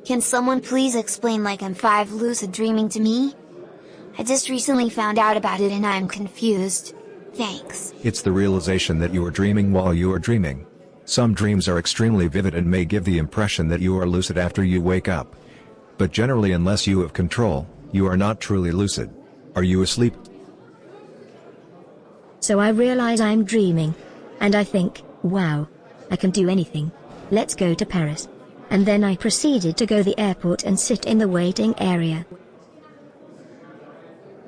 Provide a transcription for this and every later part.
Can someone please explain like I'm 5 lucid dreaming to me? I just recently found out about it and I'm confused. Thanks. It's the realization that you are dreaming while you are dreaming. Some dreams are extremely vivid and may give the impression that you are lucid after you wake up. But generally, unless you have control, you are not truly lucid. Are you asleep? So I realize I'm dreaming. And I think, wow, I can do anything. Let's go to Paris. And then I proceeded to go to the airport and sit in the waiting area.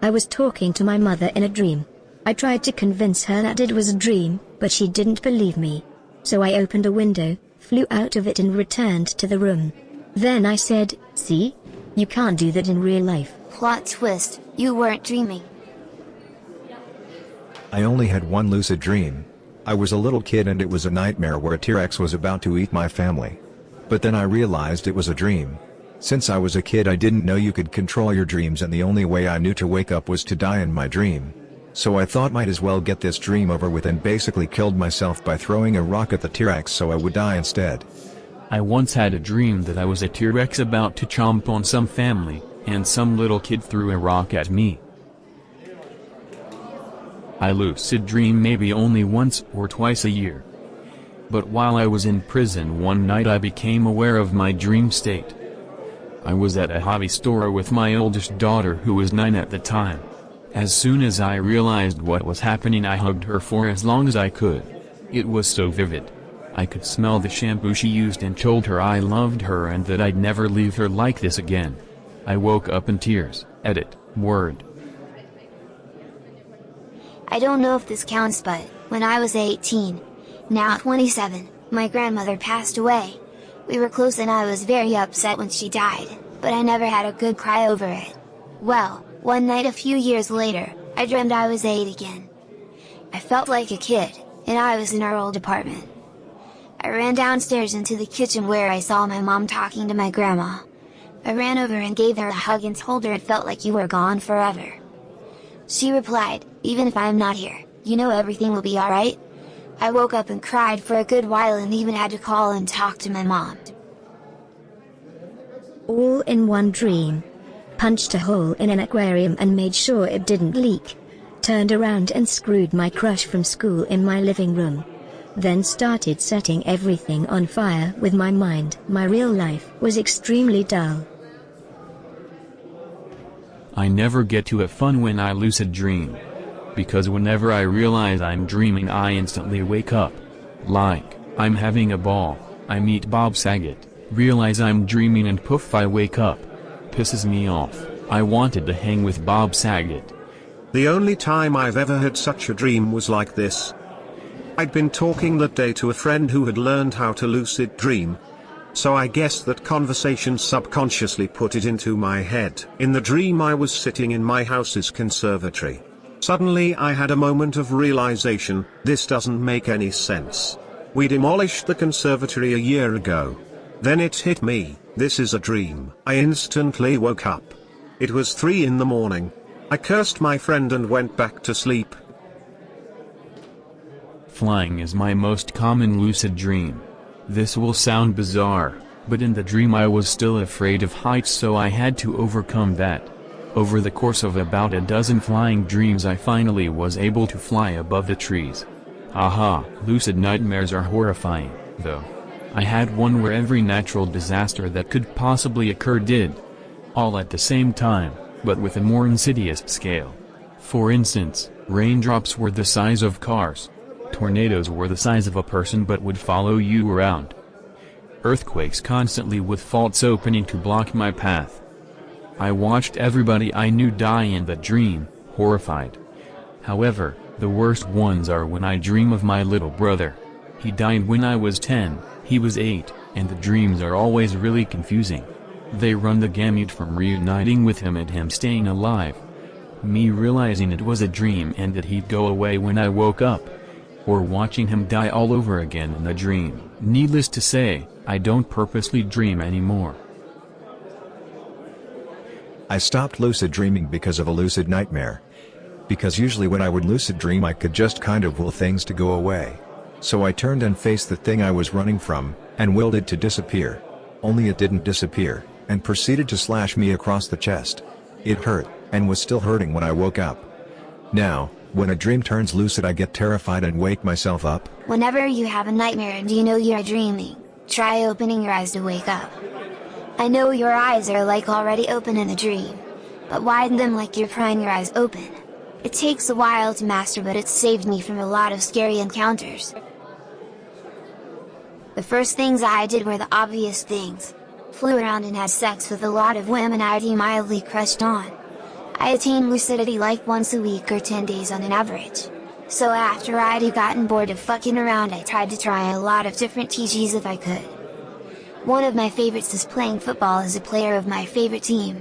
I was talking to my mother in a dream. I tried to convince her that it was a dream, but she didn't believe me. So I opened a window, flew out of it and returned to the room. Then I said, see? You can't do that in real life. Plot twist, you weren't dreaming. I only had one lucid dream. I was a little kid and it was a nightmare where a T-Rex was about to eat my family. But then I realized it was a dream. Since I was a kid, I didn't know you could control your dreams, and the only way I knew to wake up was to die in my dream. So I thought might as well get this dream over with, and basically killed myself by throwing a rock at the T-Rex so I would die instead. I once had a dream that I was a T-Rex about to chomp on some family, and some little kid threw a rock at me. I lucid dream maybe only once or twice a year. But while I was in prison one night, I became aware of my dream state. I was at a hobby store with my oldest daughter, who was 9 at the time. As soon as I realized what was happening, I hugged her for as long as I could. It was so vivid. I could smell the shampoo she used and told her I loved her and that I'd never leave her like this again. I woke up in tears. Edit, word. I don't know if this counts, but when I was 18, now 27, my grandmother passed away. We were close and I was very upset when she died, but I never had a good cry over it. Well, one night a few years later, I dreamed I was 8 again. I felt like a kid, and I was in our old apartment. I ran downstairs into the kitchen where I saw my mom talking to my grandma. I ran over and gave her a hug and told her it felt like you were gone forever. She replied, even if I'm not here, you know everything will be alright? I woke up and cried for a good while and even had to call and talk to my mom. All in one dream. Punched a hole in an aquarium and made sure it didn't leak. Turned around and screwed my crush from school in my living room. Then started setting everything on fire with my mind. My real life was extremely dull. I never get to have fun when I lucid dream. Because whenever I realize I'm dreaming, I instantly wake up. Like, I'm having a ball, I meet Bob Saget, realize I'm dreaming and poof, I wake up. Pisses me off. I wanted to hang with Bob Saget. The only time I've ever had such a dream was like this. I'd been talking that day to a friend who had learned how to lucid dream. So I guess that conversation subconsciously put it into my head. In the dream I was sitting in my house's conservatory. Suddenly I had a moment of realization, this doesn't make any sense. We demolished the conservatory a year ago. Then it hit me, this is a dream. I instantly woke up. It was 3 in the morning. I cursed my friend and went back to sleep. Flying is my most common lucid dream. This will sound bizarre, but in the dream I was still afraid of heights, so I had to overcome that. Over the course of about a dozen flying dreams I finally was able to fly above the trees. Haha, lucid nightmares are horrifying, though. I had one where every natural disaster that could possibly occur did. All at the same time, but with a more insidious scale. For instance, raindrops were the size of cars. Tornadoes were the size of a person but would follow you around. Earthquakes constantly with faults opening to block my path. I watched everybody I knew die in the dream, horrified. However, the worst ones are when I dream of my little brother. He died when I was 10, he was 8, and the dreams are always really confusing. They run the gamut from reuniting with him and him staying alive, me realizing it was a dream and that he'd go away when I woke up, or watching him die all over again in a dream. Needless to say, I don't purposely dream anymore. I stopped lucid dreaming because of a lucid nightmare. Because usually when I would lucid dream I could just kind of will things to go away. So I turned and faced the thing I was running from, and willed it to disappear. only it didn't disappear, and proceeded to slash me across the chest. It hurt, and was still hurting when I woke up. Now, when a dream turns lucid I get terrified and wake myself up. Whenever you have a nightmare and you know you're dreaming, try opening your eyes to wake up. I know your eyes are like already open in the dream, but widen them like you're prying your eyes open. It takes a while to master, but it's saved me from a lot of scary encounters. The first things I did were the obvious things. Flew around and had sex with a lot of women I'd mildly crushed on. I attained lucidity like once a week or 10 days on an average. So after I'd gotten bored of fucking around I tried to try a lot of different TGs if I could. One of my favorites is playing football as a player of my favorite team.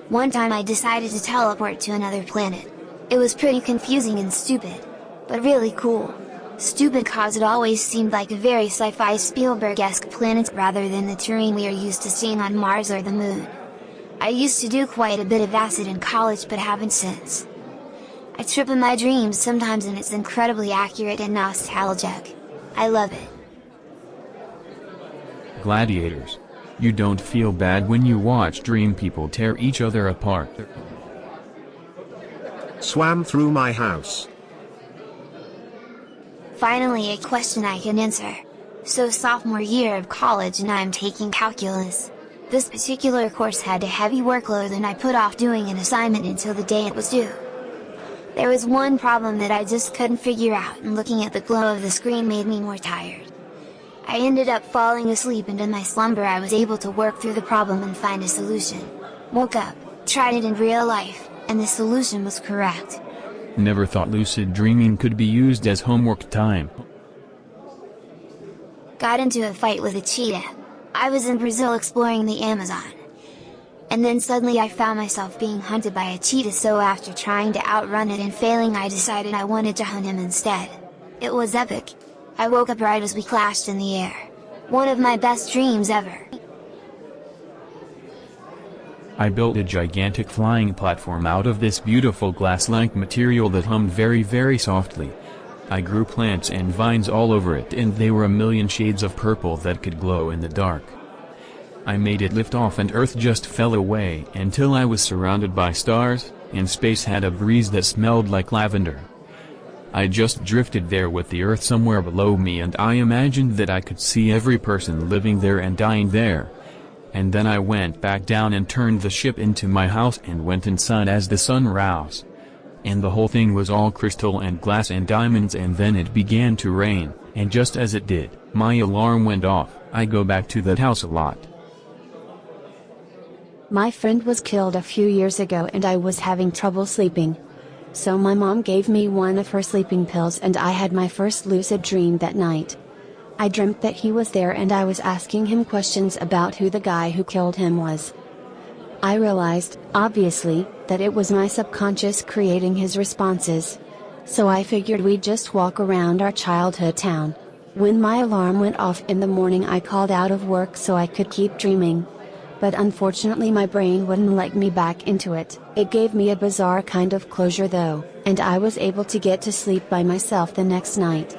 One time I decided to teleport to another planet. It was pretty confusing and stupid, but really cool. Stupid cause it always seemed like a very sci-fi Spielberg-esque planet rather than the terrain we are used to seeing on Mars or the Moon. I used to do quite a bit of acid in college but haven't since. I trip in my dreams sometimes and it's incredibly accurate and nostalgic. I love it. Gladiators. You don't feel bad when you watch dream people tear each other apart. Swam through my house. Finally a question I can answer. So sophomore year of college and I'm taking calculus. This particular course had a heavy workload and I put off doing an assignment until the day it was due. There was one problem that I just couldn't figure out and looking at the glow of the screen made me more tired. I ended up falling asleep and in my slumber I was able to work through the problem and find a solution. Woke up, tried it in real life, and the solution was correct. Never thought lucid dreaming could be used as homework time. Got into a fight with a cheetah. I was in Brazil exploring the Amazon. And then suddenly I found myself being hunted by a cheetah, so after trying to outrun it and failing I decided I wanted to hunt him instead. It was epic. I woke up right as we clashed in the air. One of my best dreams ever. I built a gigantic flying platform out of this beautiful glass-like material that hummed very softly. I grew plants and vines all over it and they were a million shades of purple that could glow in the dark. I made it lift off and Earth just fell away until I was surrounded by stars, and space had a breeze that smelled like lavender. I just drifted there with the Earth somewhere below me and I imagined that I could see every person living there and dying there. And then I went back down and turned the ship into my house and went inside as the sun rose. And the whole thing was all crystal and glass and diamonds, and then it began to rain, and just as it did, my alarm went off. I go back to that house a lot. My friend was killed a few years ago and I was having trouble sleeping. So my mom gave me one of her sleeping pills and I had my first lucid dream that night. I dreamt that he was there and I was asking him questions about who the guy who killed him was. I realized, obviously, that it was my subconscious creating his responses. So I figured we'd just walk around our childhood town. When my alarm went off in the morning I called out of work so I could keep dreaming. But unfortunately my brain wouldn't let me back into it. It gave me a bizarre kind of closure though, and I was able to get to sleep by myself the next night.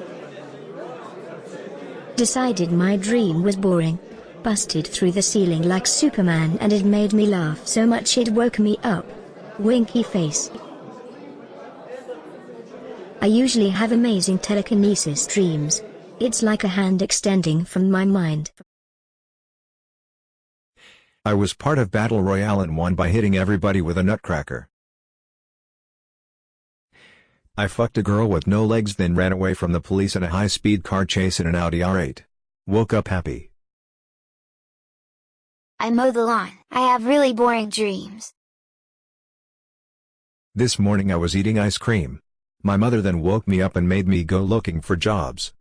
Decided my dream was boring. Busted through the ceiling like Superman and it made me laugh so much it woke me up. Winky face. I usually have amazing telekinesis dreams. It's like a hand extending from my mind. I was part of Battle Royale and won by hitting everybody with a nutcracker. I fucked a girl with no legs then ran away from the police in a high-speed car chase in an Audi R8. Woke up happy. I mow the lawn. I have really boring dreams. This morning I was eating ice cream. My mother then woke me up and made me go looking for jobs.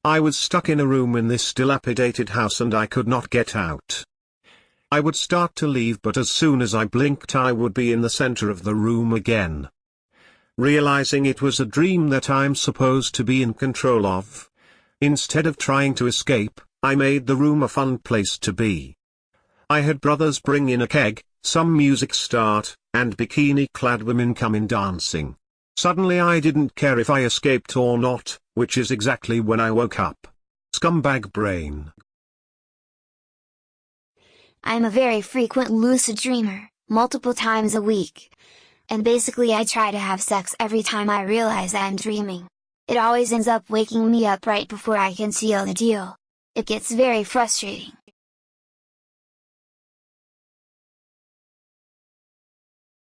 I was stuck in a room in this dilapidated house and I could not get out. I would start to leave, but as soon as I blinked I would be in the center of the room again. Realizing it was a dream that I'm supposed to be in control of, instead of trying to escape, I made the room a fun place to be. I had brothers bring in a keg, some music start, and bikini-clad women come in dancing. Suddenly I didn't care if I escaped or not, which is exactly when I woke up. Scumbag brain. I am a very frequent lucid dreamer, multiple times a week. And basically I try to have sex every time I realize I am dreaming. It always ends up waking me up right before I can seal the deal. It gets very frustrating.